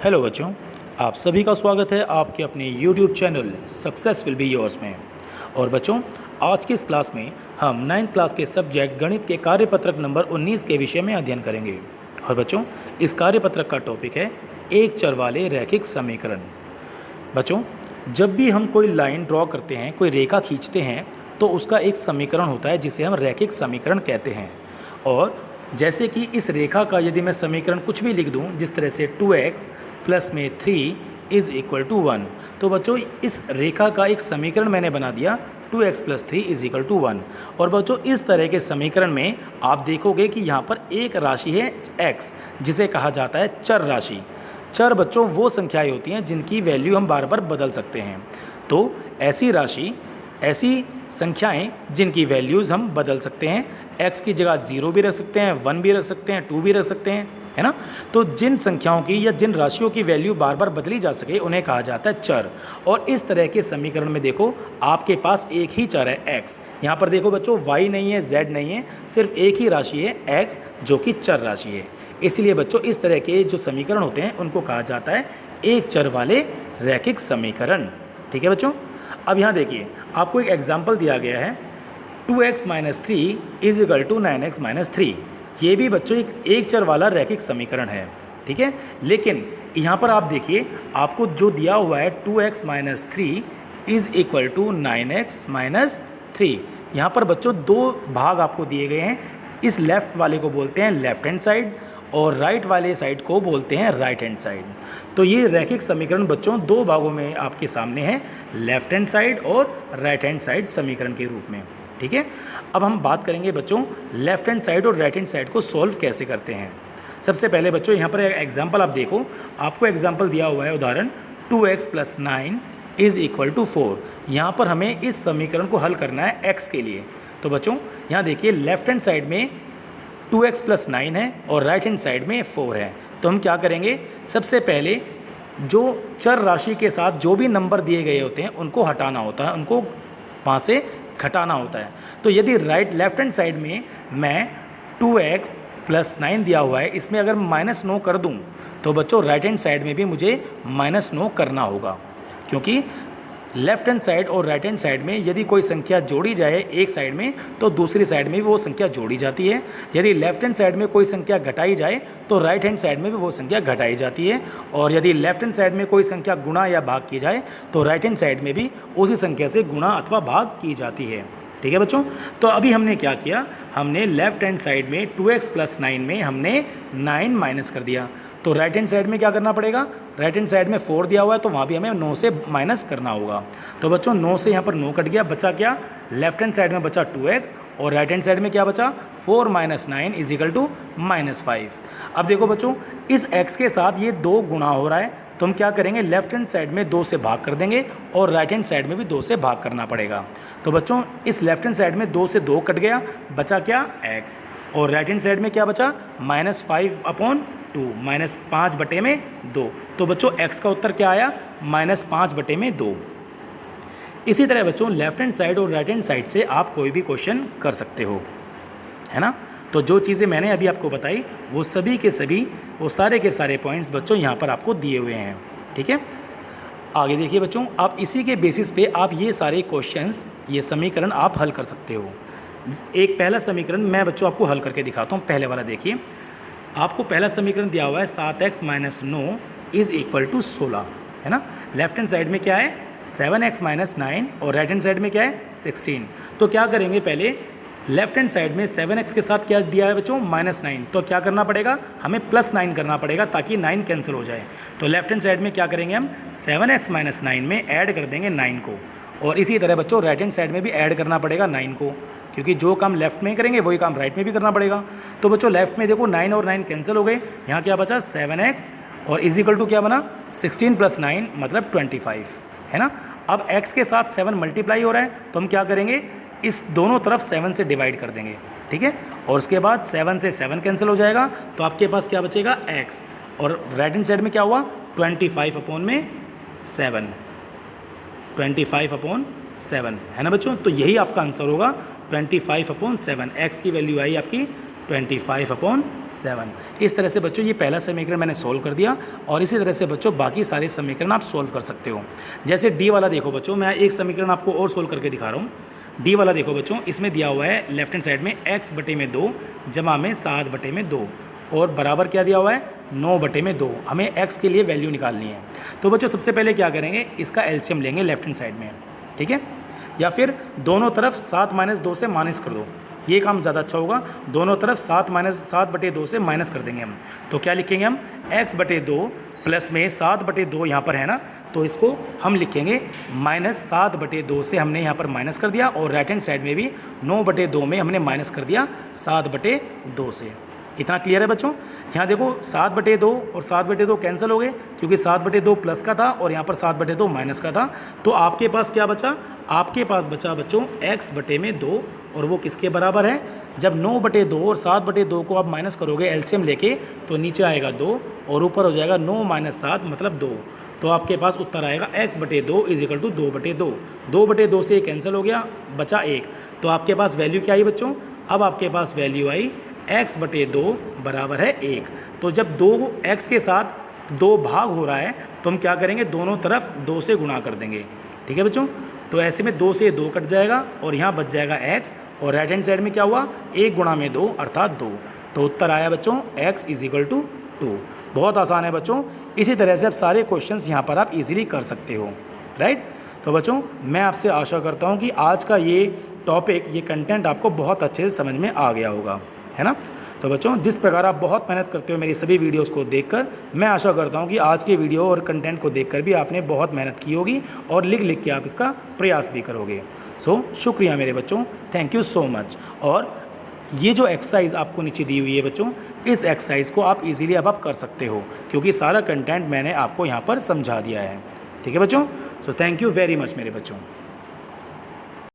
Hello बच्चों, आप सभी का स्वागत है आपके अपने YouTube channel success will be yours में। और बच्चों, आज की इस क्लास में हम 9th क्लास के सब्जेक्ट गणित के कार्यपत्रक नंबर 19 के विषय में अध्ययन करेंगे। और बच्चों, इस कार्यपत्रक का टॉपिक है एक चर वाले रैखिक समीकरण। बच्चों, जब भी हम कोई लाइन ड्रॉ करते हैं, कोई रेखा खींचते हैं, तो उसका एक समीकरण होता है जिसे हम रैखिक समीकरण कहते हैं। और जैसे कि इस रेखा का यदि मैं समीकरण कुछ भी लिख दूं, जिस तरह से 2x प्लस में 3 इज़ इक्वल टू 1, तो बच्चों इस रेखा का एक समीकरण मैंने बना दिया 2x plus 3 is equal to 1। और बच्चों इस तरह के समीकरण में आप देखोगे कि यहाँ पर एक राशि है x, जिसे कहा जाता है चर राशि। चर बच्चों वो संख्याएं होती हैं जिनकी वैल्यू हम बार बार बदल सकते हैं। तो ऐसी राशि, ऐसी संख्याएं जिनकी वैल्यूज़ हम बदल सकते हैं, x की जगह 0 भी रख सकते हैं, 1 भी रख सकते हैं, 2 भी रख सकते हैं, है ना। तो जिन संख्याओं की या जिन राशियों की वैल्यू बार बार बदली जा सके उन्हें कहा जाता है चर। और इस तरह के समीकरण में देखो आपके पास एक ही चर है x। यहाँ पर देखो बच्चों y नहीं है, z नहीं है, सिर्फ एक ही राशि है x जो कि चर राशि है। इसलिए बच्चों इस तरह के जो समीकरण होते हैं उनको कहा जाता है एक चर वाले रैखिक समीकरण। ठीक है बच्चों, अब यहाँ देखिए आपको एक एग्जाम्पल दिया गया है 2x minus 3 is equal to 9x minus 3। ये भी बच्चों एक चर वाला रैखिक समीकरण है। ठीक है, लेकिन यहाँ पर आप देखिए आपको जो दिया हुआ है 2x minus 3 is equal to 9x minus 3। यहाँ पर बच्चों दो भाग आपको दिए गए हैं। इस लेफ़्ट वाले को बोलते हैं लेफ़्ट हैंड साइड और राइट वाले साइड को बोलते हैं राइट हैंड साइड। तो ये रैखिक समीकरण बच्चों दो भागों में आपके सामने है, लेफ़्ट हैंड साइड और राइट हैंड साइड समीकरण के रूप में। ठीक है, अब हम बात करेंगे बच्चों लेफ़्ट हैंड साइड और राइट हैंड साइड को सॉल्व कैसे करते हैं। सबसे पहले बच्चों यहाँ पर एग्जाम्पल आप देखो, आपको एग्जाम्पल दिया हुआ है उदाहरण 2x plus 9 is equal to 4। यहाँ पर हमें इस समीकरण को हल करना है x के लिए। तो बच्चों यहाँ देखिए लेफ़्ट हैंड साइड में 2x प्लस 9 है और राइट हैंड साइड में 4 है। तो हम क्या करेंगे, सबसे पहले जो चर राशि के साथ जो भी नंबर दिए गए होते हैं उनको हटाना होता है, उनको वहाँ से घटाना होता है। तो यदि लेफ्ट हैंड साइड में मैं 2x प्लस 9 दिया हुआ है, इसमें अगर माइनस 9 कर दूं तो बच्चों राइट हैंड साइड में भी मुझे माइनस 9 करना होगा, क्योंकि लेफ्ट हैंड साइड और राइट हैंड साइड में यदि कोई संख्या जोड़ी जाए एक साइड में तो दूसरी साइड में भी वो संख्या जोड़ी जाती है। यदि लेफ्ट हैंड साइड में कोई संख्या घटाई जाए तो राइट हैंड साइड में भी वो संख्या घटाई जाती है। और यदि लेफ्ट हैंड साइड में कोई संख्या गुणा या भाग की जाए तो राइट हैंड साइड में भी उसी संख्या से गुणा अथवा भाग की जाती है। ठीक है बच्चों, तो अभी हमने क्या किया, हमने लेफ्ट हैंड साइड में 2x प्लस 9 में हमने 9 माइनस कर दिया। तो राइट हैंड साइड में क्या करना पड़ेगा, राइट हैंड साइड में 4 दिया हुआ है तो वहाँ भी हमें 9 से माइनस करना होगा। तो बच्चों 9 से यहाँ पर 9 कट गया, बचा क्या, लेफ्ट हैंड साइड में बचा 2x और राइट हैंड साइड में क्या बचा 4 minus 9 is equal to minus 5। अब देखो बच्चों इस x के साथ ये 2 गुणा हो रहा है, तो हम क्या करेंगे, लेफ्ट हैंड साइड में 2 से भाग कर देंगे और राइट हैंड साइड में भी 2 से भाग करना पड़ेगा। तो बच्चों इस लेफ्ट हैंड साइड में 2 से 2 कट गया, बचा क्या x, और राइट हैंड साइड में क्या बचा माइनस 5/2, माइनस 5/2। तो बच्चों x का उत्तर क्या आया, माइनस 5/2। इसी तरह बच्चों लेफ्ट हैंड साइड और राइट हैंड साइड से आप कोई भी क्वेश्चन कर सकते हो, है ना। तो जो चीज़ें मैंने अभी आपको बताई वो सभी के सभी, वो सारे के सारे पॉइंट्स बच्चों यहाँ पर आपको दिए हुए हैं। ठीक है, आगे देखिए बच्चों, आप इसी के बेसिस पे आप ये सारे क्वेश्चंस, ये समीकरण आप हल कर सकते हो। एक पहला समीकरण मैं बच्चों आपको हल करके दिखाता हूँ। पहले वाला देखिए, आपको पहला समीकरण दिया हुआ है 7x minus 9 is equal to 16, है ना। लेफ्ट हैंड साइड में क्या है 7x माइनस 9 और राइट हैंड साइड में क्या है 16। तो क्या करेंगे, पहले लेफ्ट हैंड साइड में 7x के साथ क्या दिया है बच्चों माइनस 9, तो क्या करना पड़ेगा, हमें प्लस 9 करना पड़ेगा ताकि 9 कैंसिल हो जाए। तो लेफ्ट हैंड साइड में क्या करेंगे, हम 7x माइनस 9 में ऐड कर देंगे 9 को। और इसी तरह बच्चों राइट हैंड साइड में भी ऐड करना पड़ेगा 9 को, क्योंकि जो काम लेफ्ट में करेंगे वही काम राइट में भी करना पड़ेगा। तो बच्चों लेफ्ट में देखो 9 और 9 कैंसिल हो गए, यहाँ क्या बचा 7x और इज इक्वल टू क्या बना 16 प्लस 9 मतलब 25, है ना। अब x के साथ 7 मल्टीप्लाई हो रहा है तो हम क्या करेंगे, इस दोनों तरफ 7 से डिवाइड कर देंगे। ठीक है, और उसके बाद 7 से 7 कैंसिल हो जाएगा तो आपके पास क्या बचेगा x, और राइट हैंड साइड में क्या हुआ 25/7, 25/7, है ना बच्चों। तो यही आपका आंसर होगा 25/7। x की वैल्यू आई आपकी 25/7। इस तरह से बच्चों ये पहला समीकरण मैंने सोल्व कर दिया और इसी तरह से बच्चों बाकी सारे समीकरण आप सोल्व कर सकते हो। जैसे डी वाला देखो बच्चों, मैं एक समीकरण आपको और सोल्व करके दिखा रहा हूँ। डी वाला देखो बच्चों, इसमें दिया हुआ है लेफ्ट हैंड साइड में x/2 जमा में 7/2 और बराबर क्या दिया हुआ है 9/2। हमें x के लिए वैल्यू निकालनी है। तो बच्चों सबसे पहले क्या करेंगे, इसका एलसीएम लेंगे लेफ्ट हैंड साइड में, ठीक है, या फिर दोनों तरफ 7-2 से माइनस कर दो, ये काम ज़्यादा अच्छा होगा। दोनों तरफ 7/2 से माइनस कर देंगे हम। तो क्या लिखेंगे हम, x/2 प्लस में 7/2 यहाँ पर है ना, तो इसको हम लिखेंगे -7/2 से हमने यहाँ पर माइनस कर दिया और राइट हैंड साइड में भी 9/2 में हमने माइनस कर दिया 7/2 से। इतना क्लियर है बच्चों। यहाँ देखो 7/2 और 7/2 कैंसिल हो गए क्योंकि 7/2 प्लस का था और यहाँ पर 7/2 माइनस का था। तो आपके पास क्या बचा, आपके पास बचा बच्चों x/2 और वो किसके बराबर है, जब 9/2 और 7/2 को आप माइनस करोगे एलसीएम लेके तो नीचे आएगा 2 और ऊपर हो जाएगा 9 - 7 मतलब 2। तो आपके पास उत्तर आएगा x/2 = 2/2। 2/2 से कैंसिल हो गया, बचा 1। तो आपके पास वैल्यू क्या आई बच्चों, अब आपके पास वैल्यू आई x/2 बराबर है 1। तो जब 2x के साथ 2 भाग हो रहा है तो हम क्या करेंगे, दोनों तरफ 2 से गुणा कर देंगे, ठीक है बच्चों। तो ऐसे में 2 से 2 कट जाएगा और यहाँ बच जाएगा x और राइट हैंड साइड में क्या हुआ 1 × 2 अर्थात 2। तो उत्तर आया बच्चों x = 2। बहुत आसान है बच्चों। इसी तरह से आप सारे क्वेश्चंस यहाँ पर आप इजीली कर सकते हो, राइट। तो बच्चों मैं आपसे आशा करता हूँ कि आज का ये टॉपिक, ये कंटेंट आपको बहुत अच्छे से समझ में आ गया होगा, है ना। तो बच्चों जिस प्रकार आप बहुत मेहनत करते हो मेरी सभी वीडियोस को देखकर, मैं आशा करता हूं कि आज के वीडियो और कंटेंट को देखकर भी आपने बहुत मेहनत की होगी और लिख लिख के आप इसका प्रयास भी करोगे। सो शुक्रिया मेरे बच्चों, थैंक यू सो मच। और ये जो एक्सरसाइज आपको नीचे दी हुई है बच्चों, इस एक्सरसाइज को आप इजीली अब आप कर सकते हो क्योंकि सारा कंटेंट मैंने आपको यहाँ पर समझा दिया है, ठीक है बच्चों। So thank you very much मेरे बच्चों।